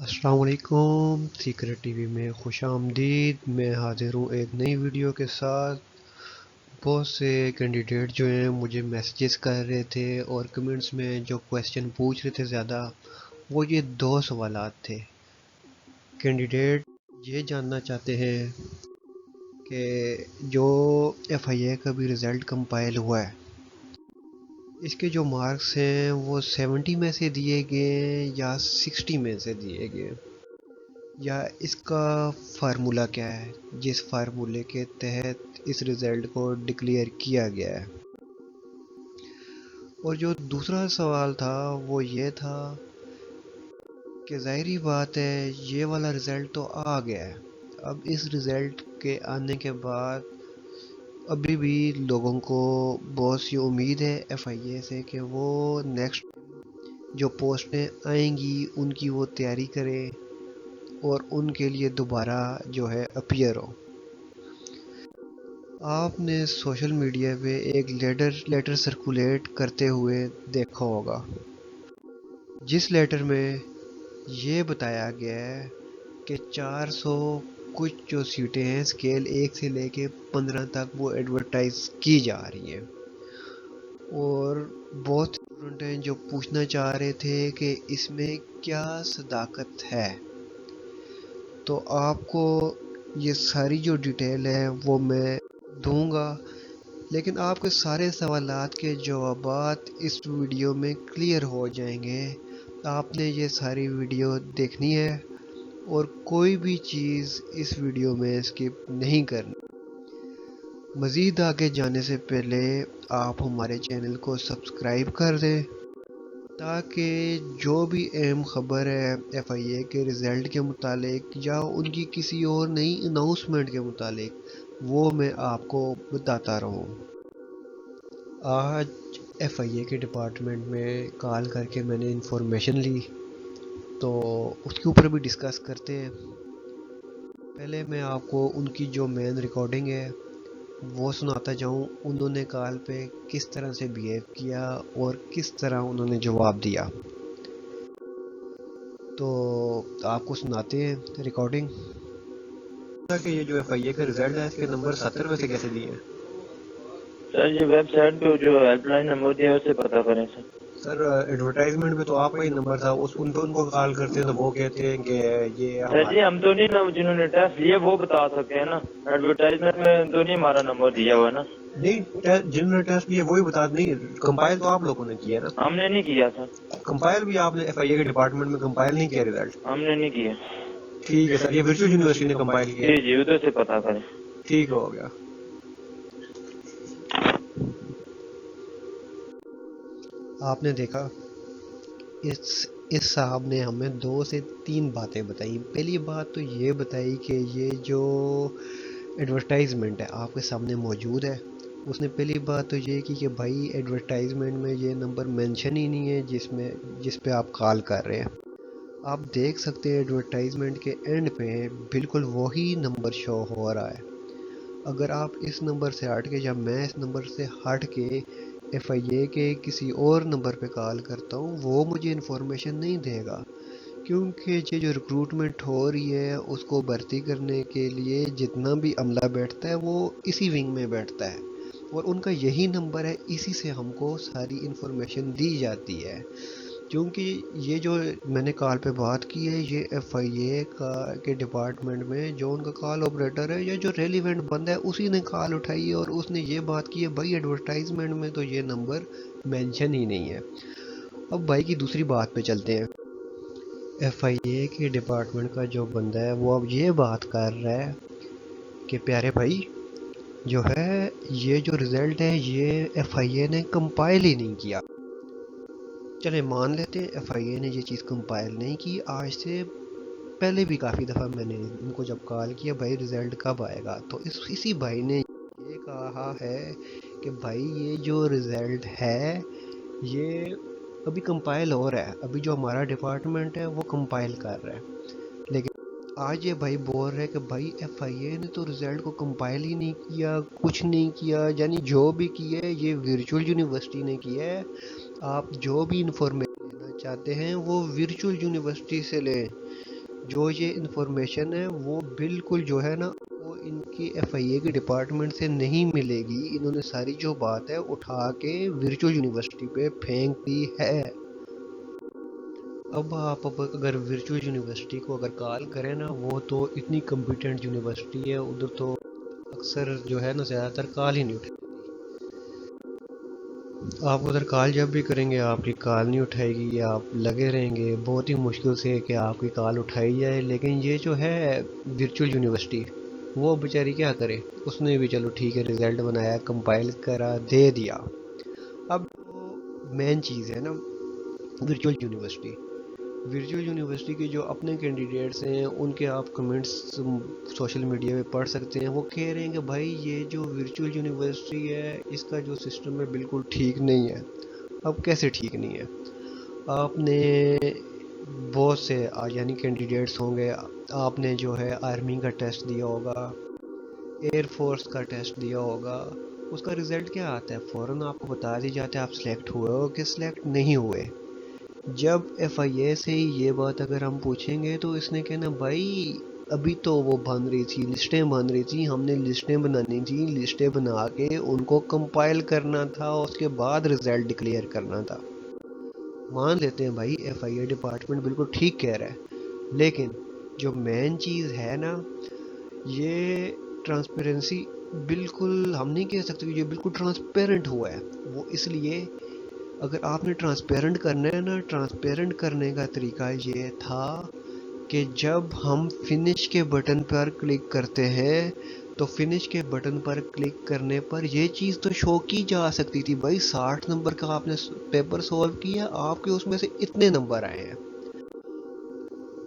السلام علیکم، secret T V میں خوش آمدید۔ میں حاضر ہوں ایک نئی ویڈیو کے ساتھ۔ بہت سے کینڈیڈیٹ جو ہیں مجھے میسیجز کر رہے تھے اور کمنٹس میں جو کویسچن پوچھ رہے تھے زیادہ، وہ یہ دو سوالات تھے۔ کینڈیڈیٹ یہ جاننا چاہتے ہیں کہ جو ایف آئی اے کا بھی رزلٹ کمپائل ہوا ہے، اس کے جو مارکس ہیں وہ 70 میں سے دیے گئے یا 60 میں سے دیے گئے، یا اس کا فارمولا کیا ہے جس فارمولے کے تحت اس رزلٹ کو ڈکلیئر کیا گیا ہے۔ اور جو دوسرا سوال تھا وہ یہ تھا کہ ظاہری بات ہے یہ والا رزلٹ تو آ گیا ہے، اب اس رزلٹ کے آنے کے بعد ابھی بھی لوگوں کو بہت سی امید ہے ایف آئی اے سے کہ وہ نیکسٹ جو پوسٹیں آئیں گی ان کی وہ تیاری کرے اور ان کے لیے دوبارہ جو ہے اپیئر ہو۔ آپ نے سوشل میڈیا پہ ایک لیٹر سرکولیٹ کرتے ہوئے دیکھا ہوگا، جس لیٹر میں یہ بتایا گیا ہے کہ 400 کچھ جو سیٹیں ہیں اسکیل 1 سے لے کے 15 تک وہ ایڈورٹائز کی جا رہی ہیں، اور بہت اسٹوڈنٹ ہیں جو پوچھنا چاہ رہے تھے کہ اس میں کیا صداقت ہے۔ تو آپ کو یہ ساری جو ڈیٹیل ہے وہ میں دوں گا، لیکن آپ کے سارے سوالات کے جوابات اس ویڈیو میں کلیئر ہو جائیں گے۔ آپ نے یہ ساری ویڈیو دیکھنی ہے اور کوئی بھی چیز اس ویڈیو میں اسکپ نہیں کرنی۔ مزید آگے جانے سے پہلے آپ ہمارے چینل کو سبسکرائب کر دیں تاکہ جو بھی اہم خبر ہے ایف آئی اے کے رزلٹ کے متعلق یا ان کی کسی اور نئی اناؤنسمنٹ کے متعلق وہ میں آپ کو بتاتا رہوں۔ آج ایف آئی اے کے ڈپارٹمنٹ میں کال کر کے میں نے انفارمیشن لی، تو اس کے اوپر بھی ڈسکس کرتے ہیں۔ پہلے میں آپ کو ان کی جو مین ریکارڈنگ ہے وہ سناتا جاؤں، انہوں نے کال پہ کس طرح سے بیہیو کیا اور کس طرح انہوں نے جواب دیا۔ تو آپ کو سناتے ہیں ریکارڈنگ کہ یہ جو ایف آئی اے کا رزلٹ ہے اس کے نمبر 70 میں سے کیسے دیے ہیں۔ سر یہ ویب سائٹ پہ جو ہیلپ لائن نمبر دیا ہے اس سے پتہ کریں سر۔ سر ایڈورٹائزمنٹ میں تو آپ کا ہی نمبر تھا، ان پہ ان کو کال کرتے ہیں تو وہ کہتے ہیں کہ یہ سر جی ہم تو نہیں، جنہوں نے ٹیسٹ لیے وہ بتا سکتے ہیں نا، ایڈورٹائزمنٹ میں تو نہیں ہمارا نمبر دیا ہوا ہے نا۔ نہیں، جنہوں نے ٹیسٹ لیے وہی بتا، نہیں کمپائل تو آپ لوگوں نے کیا نا۔ ہم نے نہیں کیا سر، کمپائل بھی آپ نے ایف آئی اے کے ڈپارٹمنٹ میں کمپائل نہیں کیا رزلٹ۔ ہم نے نہیں کیا۔ ٹھیک ہے سر، یہ ورچوئل یونیورسٹی نے کمپائل کیا۔ جی ادھر سے پتہ کریں۔ ٹھیک ہو گیا۔ آپ نے دیکھا اس صاحب نے ہمیں 2 سے 3 باتیں بتائیں۔ پہلی بات تو یہ بتائی کہ یہ جو ایڈورٹائزمنٹ ہے آپ کے سامنے موجود ہے، اس نے پہلی بات تو یہ کی کہ بھائی ایڈورٹائزمنٹ میں یہ نمبر مینشن ہی نہیں ہے جس پہ آپ کال کر رہے ہیں۔ آپ دیکھ سکتے ہیں ایڈورٹائزمنٹ کے اینڈ پہ بالکل وہی نمبر شو ہو رہا ہے۔ اگر آپ اس نمبر سے ہٹ کے یا میں اس نمبر سے ہٹ کے ایف آئی اے کے کسی اور نمبر پہ کال کرتا ہوں، وہ مجھے انفارمیشن نہیں دے گا، کیونکہ یہ جو ریکروٹمنٹ ہو رہی ہے اس کو بھرتی کرنے کے لیے جتنا بھی عملہ بیٹھتا ہے وہ اسی ونگ میں بیٹھتا ہے، اور ان کا یہی نمبر ہے، اسی سے ہم کو ساری انفارمیشن دی جاتی ہے۔ کیونکہ یہ جو میں نے کال پہ بات کی ہے یہ ایف آئی اے کے ڈپارٹمنٹ میں جو ان کا کال آپریٹر ہے یا جو ریلیونٹ بندہ ہے اسی نے کال اٹھائی ہے، اور اس نے یہ بات کی ہے بھائی ایڈورٹائزمنٹ میں تو یہ نمبر مینشن ہی نہیں ہے۔ اب بھائی کی دوسری بات پہ چلتے ہیں۔ ایف آئی اے کے ڈپارٹمنٹ کا جو بندہ ہے وہ اب یہ بات کر رہا ہے کہ پیارے بھائی جو ہے یہ جو رزلٹ ہے یہ ایف آئی اے نے کمپائل ہی نہیں کیا۔ چلے مان لیتے ہیں ایف آئی اے نے یہ چیز کمپائل نہیں کی۔ آج سے پہلے بھی کافی دفعہ میں نے ان کو جب کال کیا بھائی رزلٹ کب آئے گا، تو اسی بھائی نے یہ کہا ہے کہ بھائی یہ جو رزلٹ ہے یہ ابھی کمپائل ہو رہا ہے، ابھی جو ہمارا ڈپارٹمنٹ ہے وہ کمپائل کر رہا ہے۔ لیکن آج یہ بھائی بول رہے کہ بھائی ایف آئی اے نے تو رزلٹ کو کمپائل ہی نہیں کیا، کچھ نہیں کیا، یعنی جو بھی کیا ہے یہ ورچوئل یونیورسٹی نے کیا ہے۔ آپ جو بھی انفارمیشن لینا چاہتے ہیں وہ ورچوئل یونیورسٹی سے لیں، جو یہ انفارمیشن ہے وہ بالکل جو ہے نا وہ ان کی ایف آئی اے کے ڈپارٹمنٹ سے نہیں ملے گی. انہوں نے ساری جو بات ہے اٹھا کے ورچوئل یونیورسٹی پہ پھینک دی ہے. اب آپ اگر ورچوئل یونیورسٹی کو اگر کال کریں نا، وہ تو اتنی کمپیٹنٹ یونیورسٹی ہے، ادھر تو اکثر جو ہے نا زیادہ تر کال ہی نہیں اٹھے. آپ ادھر کال جب بھی کریں گے آپ کی کال نہیں اٹھائے گی، یا آپ لگے رہیں گے بہت ہی مشکل سے کہ آپ کی کال اٹھائی جائے. لیکن یہ جو ہے ورچوئل یونیورسٹی، وہ بیچاری کیا کرے، اس نے بھی چلو ٹھیک ہے رزلٹ بنایا، کمپائل کرا، دے دیا. اب مین چیز ہے نا ورچوئل یونیورسٹی، ورچوئل یونیورسٹی کے جو اپنے کینڈیڈیٹس ہیں ان کے آپ کمنٹس سوشل میڈیا پہ پڑھ سکتے ہیں. وہ کہہ رہے ہیں کہ بھائی یہ جو ورچوئل یونیورسٹی ہے اس کا جو سسٹم ہے بالکل ٹھیک نہیں ہے. اب کیسے ٹھیک نہیں ہے؟ آپ نے بہت سے یعنی کینڈیڈیٹس ہوں گے، آپ نے جو ہے آرمی کا ٹیسٹ دیا ہوگا، ایئر فورس کا ٹیسٹ دیا ہوگا، اس کا رزلٹ کیا آتا ہے فوراً آپ کو بتا دی جاتا ہے آپ سلیکٹ ہوئے ہو کہ سلیکٹ نہیں ہوئے. جب ایف آئی اے سے یہ بات اگر ہم پوچھیں گے تو اس نے کہنا بھائی ابھی تو وہ بن رہی تھی، لسٹیں بن رہی تھی، ہم نے لسٹیں بنانی تھی، لسٹیں بنا کے ان کو کمپائل کرنا تھا، اس کے بعد رزلٹ ڈکلیئر کرنا تھا. مان لیتے ہیں بھائی ایف آئی اے ڈپارٹمنٹ بالکل ٹھیک کہہ رہا ہے، لیکن جو مین چیز ہے نا یہ ٹرانسپیرنسی، بالکل ہم نہیں کہہ سکتے کہ یہ بالکل ٹرانسپیرنٹ ہوا ہے. وہ اس لیے اگر آپ نے ٹرانسپیرنٹ کرنا ہے نا، ٹرانسپیرنٹ کرنے کا طریقہ یہ تھا کہ جب ہم فنش کے بٹن پر کلک کرتے ہیں تو فنش کے بٹن پر کلک کرنے پر یہ چیز تو شو کی جا سکتی تھی بھائی 60 نمبر کا آپ نے پیپر سولو کیا، آپ کے اس میں سے اتنے نمبر آئے ہیں.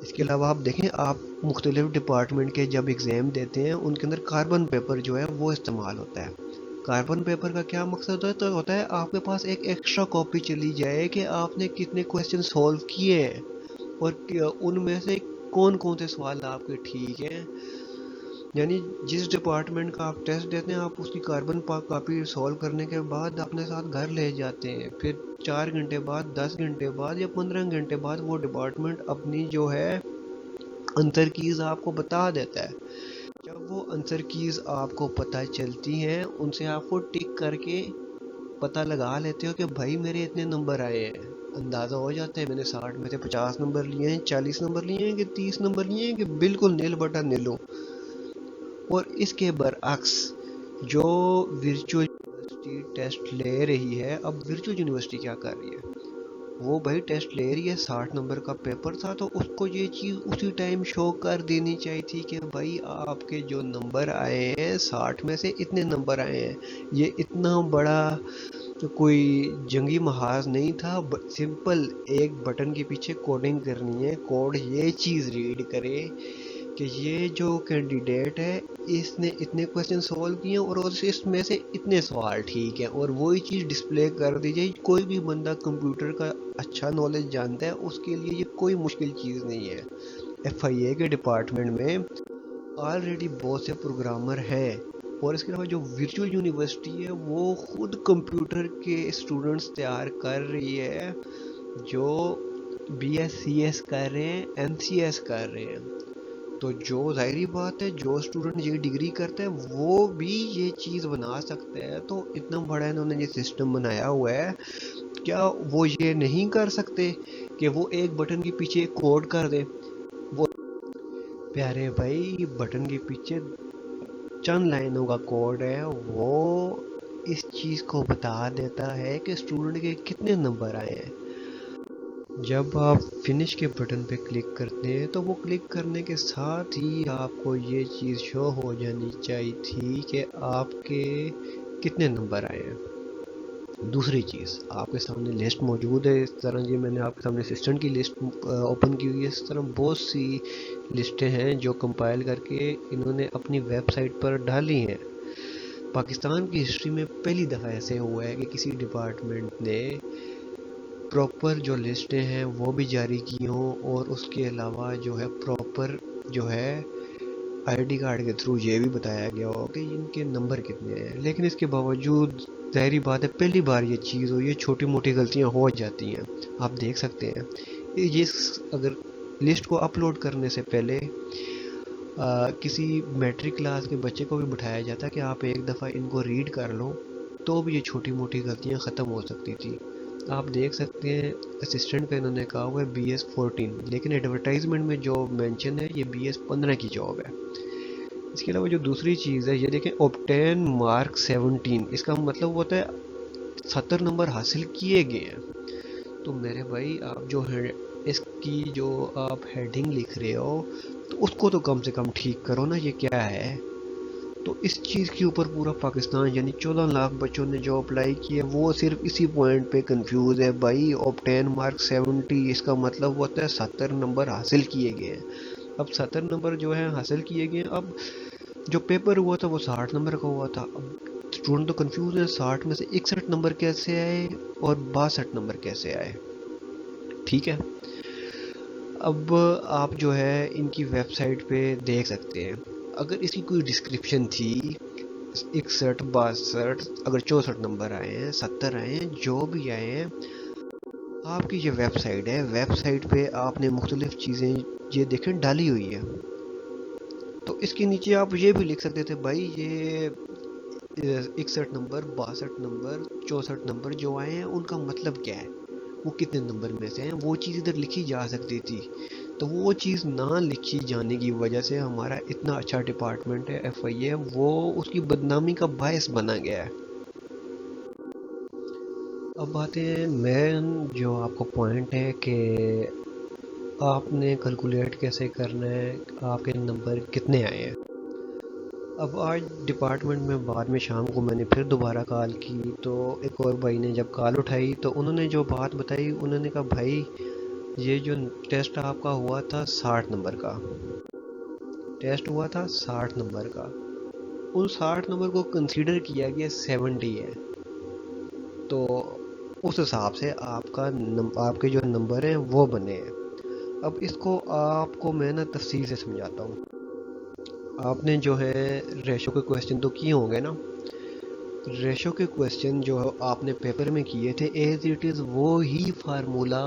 اس کے علاوہ آپ دیکھیں آپ مختلف ڈپارٹمنٹ کے جب ایگزام دیتے ہیں ان کے اندر کاربن پیپر جو ہے وہ استعمال ہوتا ہے. کاربن پیپر کا کیا مقصد ہوتا ہے آپ کے پاس ایک ایکسٹرا کاپی چلی جائے کہ آپ نے کتنے کویسچن سولو کیے ہیں اور ان میں سے کون کون سے سوال آپ کے ٹھیک ہیں. یعنی جس ڈپارٹمنٹ کا آپ ٹیسٹ دیتے ہیں آپ اس کی کاربن کاپی سولو کرنے کے بعد اپنے ساتھ گھر لے جاتے ہیں، پھر 4 گھنٹے بعد، 10 گھنٹے بعد یا 15 گھنٹے بعد وہ ڈپارٹمنٹ اپنی جو ہے آنسر کیز آپ کو بتا دیتا ہے. جب وہ آنسر کیز آپ کو پتہ چلتی ہیں ان سے آپ کو ٹک کر کے پتہ لگا لیتے ہو کہ بھائی میرے اتنے نمبر آئے ہیں. اندازہ ہو جاتا ہے میں نے 60 میں سے 50 نمبر لیے ہیں، 40 نمبر لیے ہیں کہ 30 نمبر لیے ہیں، کہ بالکل نیل بٹا نیلو. اور اس کے برعکس جو ورچوئل یونیورسٹی ٹیسٹ لے رہی ہے، اب ورچوئل یونیورسٹی کیا کر رہی ہے، وہ بھائی ٹیسٹ لے رہی ہے، 60 نمبر کا پیپر تھا تو اس کو یہ چیز اسی ٹائم شو کر دینی چاہیے تھی کہ بھائی آپ کے جو نمبر آئے ہیں 60 میں سے اتنے نمبر آئے ہیں. یہ اتنا بڑا کوئی جنگی محاذ نہیں تھا، سمپل ایک بٹن کے پیچھے کوڈنگ کرنی ہے، کوڈ یہ چیز ریڈ کرے کہ یہ جو کینڈیڈیٹ ہے اس نے اتنے کویسچن سولو کیے ہیں اور اس میں سے اتنے سوال ٹھیک ہیں، اور وہی چیز ڈسپلے کر دی جائے. کوئی بھی بندہ کمپیوٹر کا اچھا نالج جانتا ہے اس کے لیے یہ کوئی مشکل چیز نہیں ہے. ایف آئی اے کے ڈپارٹمنٹ میں آلریڈی بہت سے پروگرامر ہیں، اور اس کے علاوہ جو ورچوئل یونیورسٹی ہے وہ خود کمپیوٹر کے اسٹوڈنٹس تیار کر رہی ہے جو بی ایس سی ایس کر رہے ہیں، ایم سی ایس کر رہے ہیں. تو جو ظاہری بات ہے جو اسٹوڈنٹ یہ ڈگری کرتا ہے وہ بھی یہ چیز بنا سکتا ہے. تو اتنا بڑا انہوں نے یہ سسٹم بنایا ہوا ہے، کیا وہ یہ نہیں کر سکتے کہ وہ ایک بٹن کے پیچھے ایک کوڈ کر دے؟ وہ پیارے بھائی بٹن کے پیچھے چند لائنوں کا کوڈ ہے، وہ اس چیز کو بتا دیتا ہے کہ اسٹوڈنٹ کے کتنے نمبر آئے ہیں. جب آپ فنش کے بٹن پہ کلک کرتے ہیں تو وہ کلک کرنے کے ساتھ ہی آپ کو یہ چیز شو ہو جانی چاہیے تھی کہ آپ کے کتنے نمبر آئے ہیں. دوسری چیز آپ کے سامنے لسٹ موجود ہے، اس طرح یہ میں نے آپ کے سامنے اسسٹنٹ کی لسٹ اوپن کی ہوئی ہے، اس طرح بہت سی لسٹیں ہیں جو کمپائل کر کے انہوں نے اپنی ویب سائٹ پر ڈالی ہیں. پاکستان کی ہسٹری میں پہلی دفعہ ایسے ہوا ہے کہ کسی ڈپارٹمنٹ نے پراپر جو لسٹیں ہیں وہ بھی جاری کی ہوں، اور اس کے علاوہ جو ہے پراپر جو ہے آئی ڈی کارڈ کے تھرو یہ بھی بتایا گیا ہو کہ ان کے نمبر کتنے ہیں. لیکن اس کے باوجود ظاہری بات ہے پہلی بار یہ چیز ہو، یہ چھوٹی موٹی غلطیاں ہو جاتی ہیں. آپ دیکھ سکتے ہیں یہ اگر لسٹ کو اپلوڈ کرنے سے پہلے کسی میٹرک کلاس کے بچے کو بھی بٹھایا جاتا کہ آپ ایک دفعہ ان کو ریڈ کر لو تو بھی یہ چھوٹی موٹی غلطیاں ختم ہو سکتی تھی. آپ دیکھ سکتے ہیں اسسٹنٹ کا انہوں نے کہا ہوا ہے BS14، لیکن ایڈورٹائزمنٹ میں جو مینشن ہے یہ BS15 کی جاب ہے. اس کے علاوہ جو دوسری چیز ہے یہ دیکھیں اوبٹین مارک 17، اس کا مطلب ہوتا ہے 70 نمبر حاصل کیے گئے ہیں. تو میرے بھائی آپ جو ہے اس کی جو آپ ہیڈنگ لکھ رہے ہو تو اس کو تو کم سے کم ٹھیک کرو نا، یہ کیا ہے؟ تو اس چیز کے اوپر پورا پاکستان یعنی 14 لاکھ بچوں نے جو اپلائی کیا وہ صرف اسی پوائنٹ پہ کنفیوز ہے. بھائی اوبٹین مارک 70 اس کا مطلب ہوتا ہے 70 نمبر حاصل کیے گئے ہیں. اب 70 نمبر جو ہیں حاصل کیے گئے ہیں. اب جو پیپر ہوا تھا وہ 60 نمبر کا ہوا تھا. اب اسٹوڈنٹ تو کنفیوز ہیں 60 میں سے 61 نمبر کیسے آئے اور 62 نمبر کیسے آئے. ٹھیک ہے، اب آپ جو ہے ان کی ویب سائٹ پہ دیکھ سکتے ہیں. اگر اس کی کوئی ڈسکرپشن تھی 61 62 اگر 64 نمبر آئے ہیں 70 آئے ہیں جو بھی آئے ہیں، آپ کی یہ ویب سائٹ ہے، ویب سائٹ پہ آپ نے مختلف چیزیں یہ دیکھیں ڈالی ہوئی ہے. تو اس کے نیچے آپ یہ بھی لکھ سکتے تھے بھائی یہ 61 نمبر 62 نمبر 64 نمبر جو آئے ہیں ان کا مطلب کیا ہے، وہ کتنے نمبر میں سے ہیں، وہ چیز ادھر لکھی جا سکتی تھی. تو وہ چیز نہ لکھی جانے کی وجہ سے ہمارا اتنا اچھا ڈپارٹمنٹ ہے FIA وہ اس کی بدنامی کا باعث بنا گیا ہے. اب آتے ہیں مین جو آپ کو پوائنٹ ہے کہ آپ نے کیلکولیٹ کیسے کرنا ہے آپ کے نمبر کتنے آئے ہیں. اب آج ڈپارٹمنٹ میں بعد میں شام کو میں نے پھر دوبارہ کال کی تو ایک اور بھائی نے جب کال اٹھائی تو انہوں نے جو بات بتائی انہوں نے کہا بھائی یہ جو ٹیسٹ آپ کا ہوا تھا 60 نمبر کا ٹیسٹ ہوا تھا 60 نمبر کا، ان 60 نمبر کو کنسیڈر کیا گیا 70 ہے. تو اس حساب سے آپ کے جو نمبر ہیں وہ بنے ہیں. اب اس کو آپ کو میں نا تفصیل سے سمجھاتا ہوں. آپ نے جو ہے ریشو کے کویسچن تو کیے ہوں گے نا. ریشو کے کویسچن جو آپ نے پیپر میں کیے تھے ایز اٹ از وہی فارمولا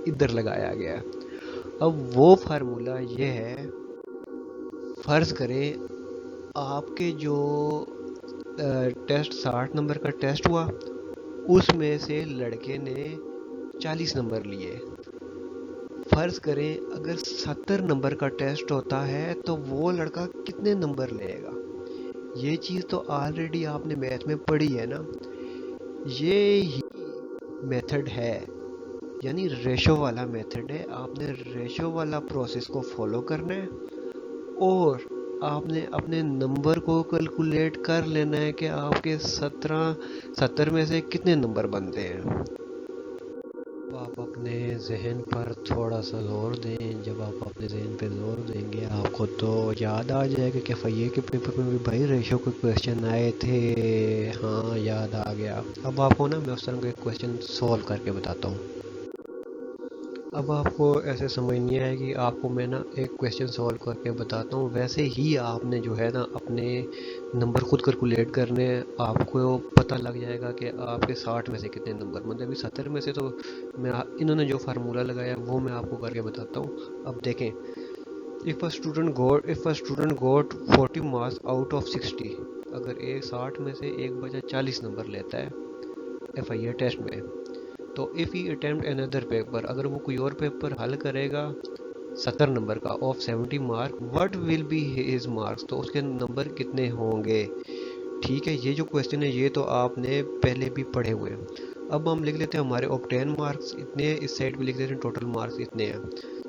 ادھر لگایا گیا. اب وہ فارمولا یہ ہے، فرض کریں آپ کے جو ٹیسٹ 60 نمبر کا ٹیسٹ ہوا اس میں سے لڑکے نے 40 نمبر لیے. فرض کریں اگر 70 نمبر کا ٹیسٹ ہوتا ہے تو وہ لڑکا کتنے نمبر لے گا. یہ چیز تو آلریڈی آپ نے میتھ میں پڑھی ہے نا. یہ ہی میتھڈ ہے یعنی ریشو والا میتھڈ ہے. آپ نے ریشو والا پروسیس کو فالو کرنا ہے اور آپ نے اپنے نمبر کو کیلکولیٹ کر لینا ہے کہ آپ کے 70 میں سے کتنے نمبر بنتے ہیں. آپ اپنے ذہن پر تھوڑا سا زور دیں. جب آپ اپنے ذہن پہ زور دیں گے آپ کو تو یاد آ جائے گا کہ FIA کے پیپر میں بھی بھائی ریشو کے کویسچن آئے تھے. ہاں یاد آ گیا. اب آپ کو نا میں اس طرح کے کویسچن سولو کر کے بتاتا ہوں. اب آپ کو ایسے سمجھ نہیں آئے گی، آپ کو میں نا ایک کویسچن سولو کر کے بتاتا ہوں ویسے ہی آپ نے جو ہے نا اپنے نمبر خود کیلکولیٹ کرنے. آپ کو پتہ لگ جائے گا کہ آپ کے 60 میں سے کتنے نمبر مطلب ابھی 70 میں سے تو میں انہوں نے جو فارمولا لگایا وہ میں آپ کو کر کے بتاتا ہوں. اب دیکھیں if a student got 40 marks out of 60، اگر ایک 60 میں سے ایک بچہ 40 نمبر لیتا ہے FIA ٹیسٹ میں تو if he attempt another paper اگر وہ کوئی اور پیپر حل کرے گا 70 نمبر کا of 70 mark what will be his marks تو اس کے نمبر کتنے ہوں گے. ٹھیک ہے، یہ جو کویسچن ہے یہ تو آپ نے پہلے بھی پڑھے ہوئے ہیں. اب ہم لکھ لیتے ہیں ہمارے اوبٹین مارکس اتنے ہیں، اس سائڈ پہ لکھ دیتے ہیں ٹوٹل مارکس اتنے ہیں.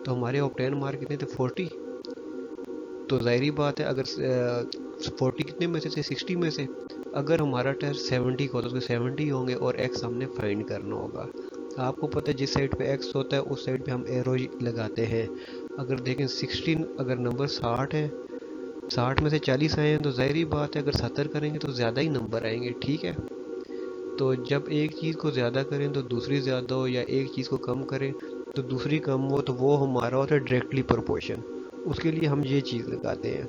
تو ہمارے اوبٹین مارک کتنے تھے 40. تو ظاہری بات ہے اگر 40 کتنے میں سے 60 میں سے اگر ہمارا ٹیسٹ 70 کا ہوتا ہے تو 70 ہوں گے اور ایکس ہم نے فائنڈ کرنا ہوگا. آپ کو پتہ ہے جس سائڈ پہ ایکس ہوتا ہے اس سائڈ پہ ہم ایرو لگاتے ہیں. اگر دیکھیں 16 اگر نمبر 60 ہے 60 میں سے 40 آئے ہیں تو ظاہری بات ہے اگر 70 کریں گے تو زیادہ ہی نمبر آئیں گے. ٹھیک ہے، تو جب ایک چیز کو زیادہ کریں تو دوسری زیادہ ہو یا ایک چیز کو کم کریں تو دوسری کم ہو تو وہ ہمارا ہوتا ہے ڈائریکٹلی پروپورشن. اس کے لیے ہم یہ چیز لگاتے ہیں.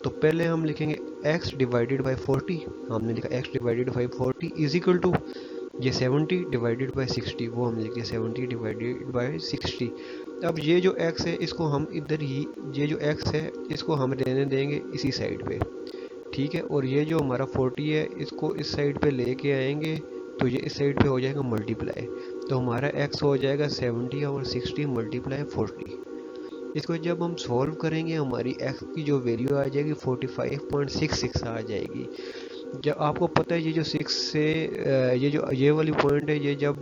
تو پہلے ہم لکھیں گے x ڈیوائیڈیڈ بائی 40. ہم نے لکھا x divided by 40 is equal to یہ 70 ڈیوائیڈیڈ بائی 60 وہ ہم لکھیں 70 ڈیوائیڈیڈ بائی 60. اب یہ جو ایکس ہے اس کو ہم ادھر ہی، یہ جو ایکس ہے اس کو ہم رہنے دیں گے اسی سائڈ پہ، ٹھیک ہے، اور یہ جو ہمارا 40 ہے اس کو اس سائڈ پہ لے کے آئیں گے تو یہ اس سائڈ پہ ہو جائے گا ملٹیپلائی، تو ہمارا ایکس ہو جائے گا 70 اور 60 ملٹیپلائی 40۔ اس کو جب ہم سولو کریں گے ہماری ایکس کی جو ویلیو آ جائے گی 45.66 آ جائے گی۔ جب آپ کو پتہ ہے یہ جو 6 سے یہ والی پوائنٹ ہے، یہ جب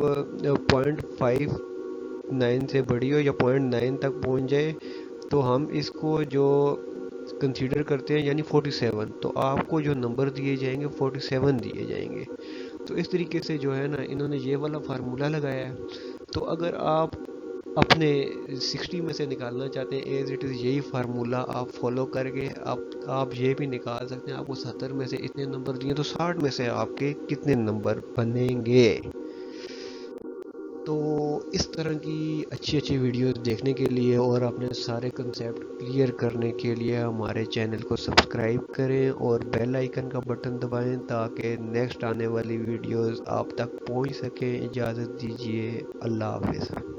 0.59 سے بڑی ہو یا 0.9 تک پہنچ جائے تو ہم اس کو جو کنسیڈر کرتے ہیں یعنی 47، تو آپ کو جو نمبر دیے جائیں گے 47 دیے جائیں گے۔ تو اس طریقے سے جو ہے نا انہوں نے یہ والا فارمولہ لگایا ہے۔ تو اگر آپ اپنے 60 میں سے نکالنا چاہتے ہیں ایز اٹ از یہی فارمولہ آپ فالو کر کے آپ یہ بھی نکال سکتے ہیں، آپ کو 70 میں سے اتنے نمبر دیے تو 60 میں سے آپ کے کتنے نمبر بنیں گے۔ تو اس طرح کی اچھی اچھی ویڈیوز دیکھنے کے لیے اور اپنے سارے کنسیپٹ کلیئر کرنے کے لیے ہمارے چینل کو سبسکرائب کریں اور بیل آئیکن کا بٹن دبائیں تاکہ نیکسٹ آنے والی ویڈیوز آپ تک پہنچ سکیں۔ اجازت دیجیے، اللہ حافظ۔